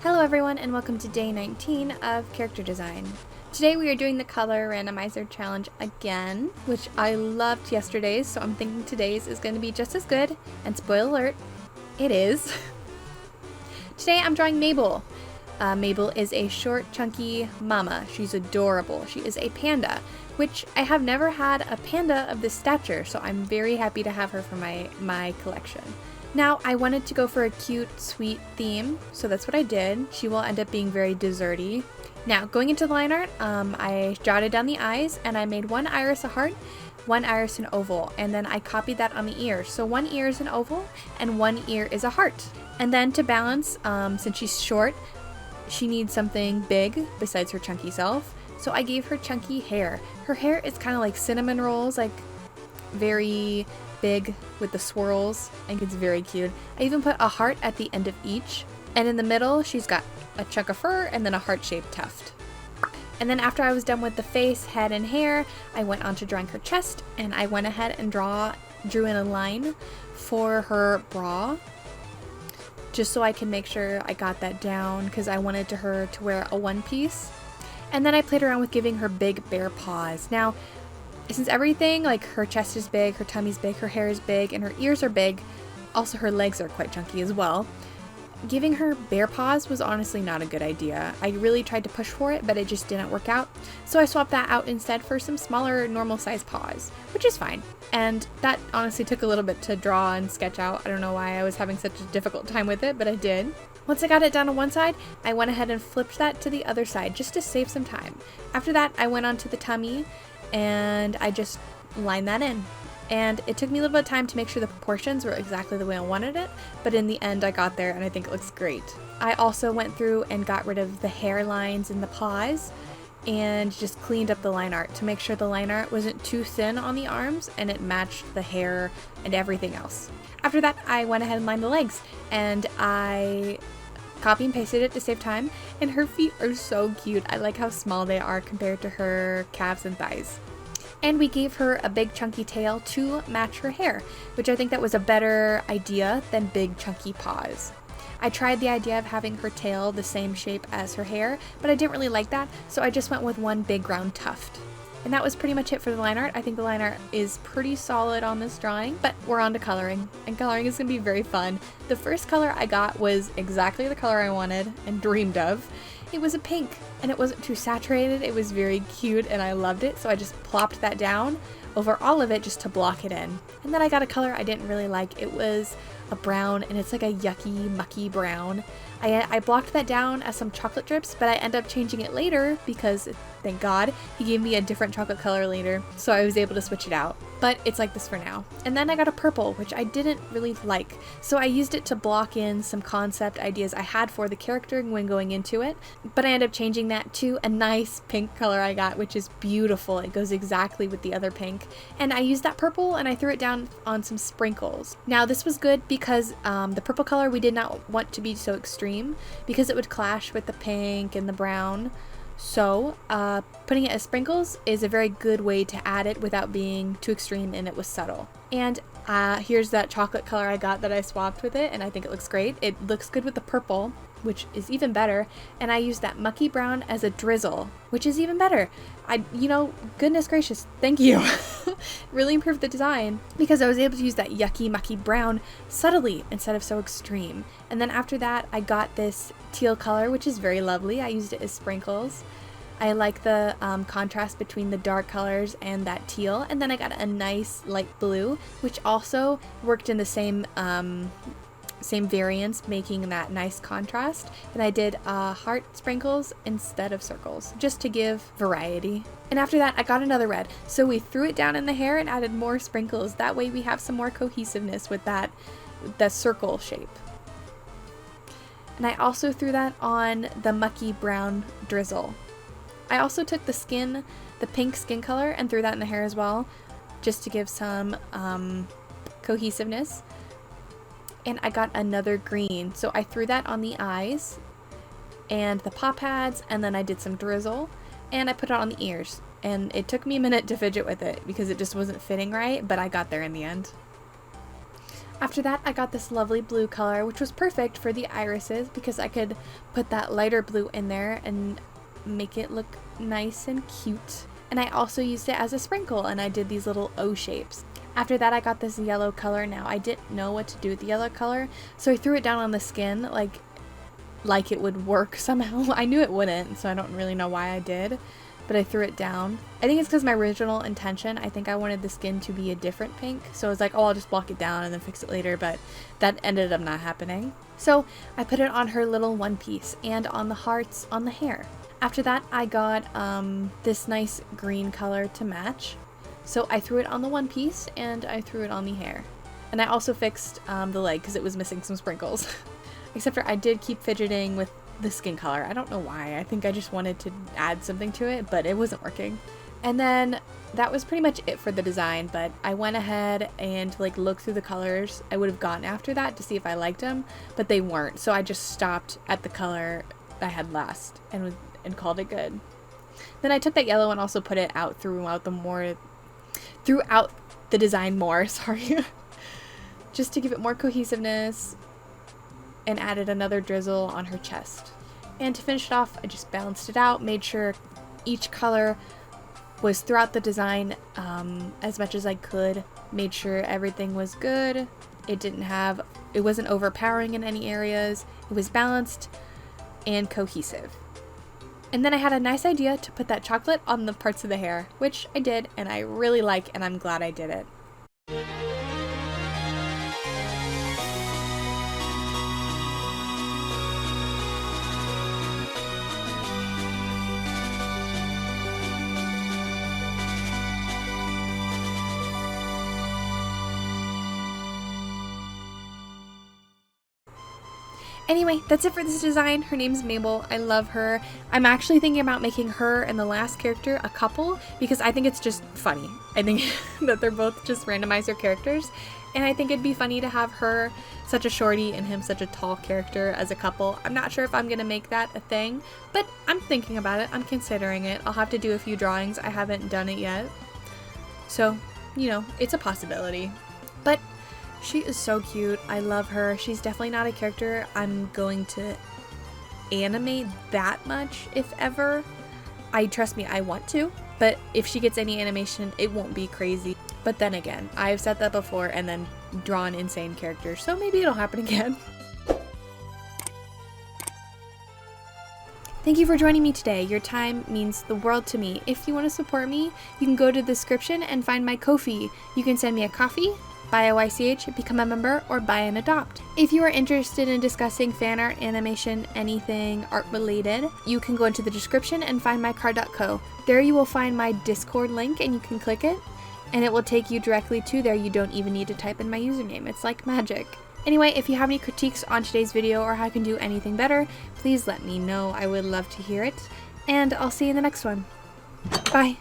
Hello everyone and welcome to day 19 of character design. Today we are doing the color randomizer challenge again, which I loved yesterday's, so I'm thinking today's is going to be just as good, and spoiler alert, it is. Today I'm drawing Mabel. Mabel is a short, chunky mama. She's adorable. She is a panda, which I have never had a panda of this stature, so I'm very happy to have her for my collection. Now, I wanted to go for a cute, sweet theme, so that's what I did. She will end up being very desserty. Now, going into the line art, I jotted down the eyes, and I made one iris a heart, one iris an oval, and then I copied that on the ears. So one ear is an oval, and one ear is a heart. And then to balance, since she's short, she needs something big besides her chunky self, so I gave her chunky hair. Her hair is kind of like cinnamon rolls, like very big with the swirls. I think it's very cute. I even put a heart at the end of each, and in the middle she's got a chunk of fur and then a heart-shaped tuft. And then after I was done with the face, head, and hair, I went on to drawing her chest, and I went ahead and drew in a line for her bra, just so I can make sure I got that down because I wanted her to wear a one piece. And then I played around with giving her big bare paws. Now, since everything, like her chest is big, her tummy's big, her hair is big, and her ears are big, also her legs are quite chunky as well, giving her bare paws was honestly not a good idea. I really tried to push for it, but it just didn't work out. So I swapped that out instead for some smaller, normal size paws, which is fine. And that honestly took a little bit to draw and sketch out. I don't know why I was having such a difficult time with it, but I did. Once I got it down on one side, I went ahead and flipped that to the other side just to save some time. After that, I went on to the tummy and I just lined that in. And it took me a little bit of time to make sure the proportions were exactly the way I wanted it, but in the end I got there and I think it looks great. I also went through and got rid of the hairlines in the paws and just cleaned up the line art to make sure the line art wasn't too thin on the arms and it matched the hair and everything else. After that, I went ahead and lined the legs, and I copy and pasted it to save time, and her feet are so cute. I like how small they are compared to her calves and thighs. And we gave her a big chunky tail to match her hair, which I think that was a better idea than big chunky paws. I tried the idea of having her tail the same shape as her hair, but I didn't really like that, so I just went with one big round tuft. And that was pretty much it for the line art. I think the line art is pretty solid on this drawing, but we're on to coloring, and coloring is going to be very fun. The first color I got was exactly the color I wanted and dreamed of. It was a pink, and it wasn't too saturated. It was very cute, and I loved it, so I just plopped that down over all of it just to block it in. And then I got a color I didn't really like. It was a brown, and it's like a yucky, mucky brown. I blocked that down as some chocolate drips, but I ended up changing it later because, thank God, he gave me a different chocolate color later, so I was able to switch it out. But it's like this for now. And then I got a purple, which I didn't really like, so I used it to block in some concept ideas I had for the character when going into it, but I ended up changing that to a nice pink color I got, which is beautiful. It goes exactly with the other pink. And I used that purple and I threw it down on some sprinkles. Now this was good because the purple color we did not want to be so extreme because it would clash with the pink and the brown. So putting it as sprinkles is a very good way to add it without being too extreme, and it was subtle. And here's that chocolate color I got that I swapped with it, and I think it looks great. It looks good with the purple, which is even better, and I used that mucky brown as a drizzle, which is even better. Goodness gracious, thank you. Really improved the design because I was able to use that yucky, mucky brown subtly instead of so extreme. And then after that, I got this teal color, which is very lovely. I used it as sprinkles. I like the contrast between the dark colors and that teal. And then I got a nice light blue, which also worked in the same variance, making that nice contrast. And I did heart sprinkles instead of circles, just to give variety. And after that, I got another red. So we threw it down in the hair and added more sprinkles. That way we have some more cohesiveness with the circle shape. And I also threw that on the mucky brown drizzle. I also took the pink skin color, and threw that in the hair as well, just to give some cohesiveness. And I got another green, so I threw that on the eyes and the paw pads, and then I did some drizzle, and I put it on the ears. And it took me a minute to fidget with it because it just wasn't fitting right, but I got there in the end. After that, I got this lovely blue color, which was perfect for the irises because I could put that lighter blue in there and make it look nice and cute. And I also used it as a sprinkle, and I did these little O shapes. After that, I got this yellow color. Now, I didn't know what to do with the yellow color, so I threw it down on the skin like it would work somehow. I knew it wouldn't, so I don't really know why I did, but I threw it down. I think it's because my original intention, I think I wanted the skin to be a different pink, so I was like, oh, I'll just block it down and then fix it later, but that ended up not happening. So I put it on her little one piece and on the hearts on the hair. After that, I got this nice green color to match. So I threw it on the one piece and I threw it on the hair. And I also fixed the leg because it was missing some sprinkles. Except for I did keep fidgeting with the skin color. I don't know why. I think I just wanted to add something to it, but it wasn't working. And then that was pretty much it for the design, but I went ahead and looked through the colors I would have gotten after that to see if I liked them, but they weren't. So I just stopped at the color I had last and called it good. Then I took that yellow and also put it out throughout the design more, sorry. Just to give it more cohesiveness, and added another drizzle on her chest. And to finish it off, I just balanced it out, made sure each color was throughout the design as much as I could, made sure everything was good. It wasn't overpowering in any areas, it was balanced and cohesive. And then I had a nice idea to put that chocolate on the parts of the hair, which I did, and I really like, and I'm glad I did it. Anyway, that's it for this design. Her name's Mabel. I love her. I'm actually thinking about making her and the last character a couple because I think it's just funny. I think that they're both just randomizer characters, and I think it'd be funny to have her such a shorty and him such a tall character as a couple. I'm not sure if I'm gonna make that a thing, but I'm thinking about it. I'm considering it. I'll have to do a few drawings. I haven't done it yet. So, it's a possibility. But she is so cute. I love her. She's definitely not a character I'm going to animate that much, if ever. Trust me, I want to, but if she gets any animation, it won't be crazy. But then again, I've said that before and then drawn insane characters, so maybe it'll happen again. Thank you for joining me today. Your time means the world to me. If you want to support me, you can go to the description and find my Ko-fi. You can send me a coffee, buy a YCH, become a member, or buy and adopt. If you are interested in discussing fan art, animation, anything art related, you can go into the description and find mycard.co. There you will find my Discord link and you can click it and it will take you directly to there. You don't even need to type in my username. It's like magic. Anyway, if you have any critiques on today's video or how I can do anything better, please let me know. I would love to hear it. And I'll see you in the next one. Bye!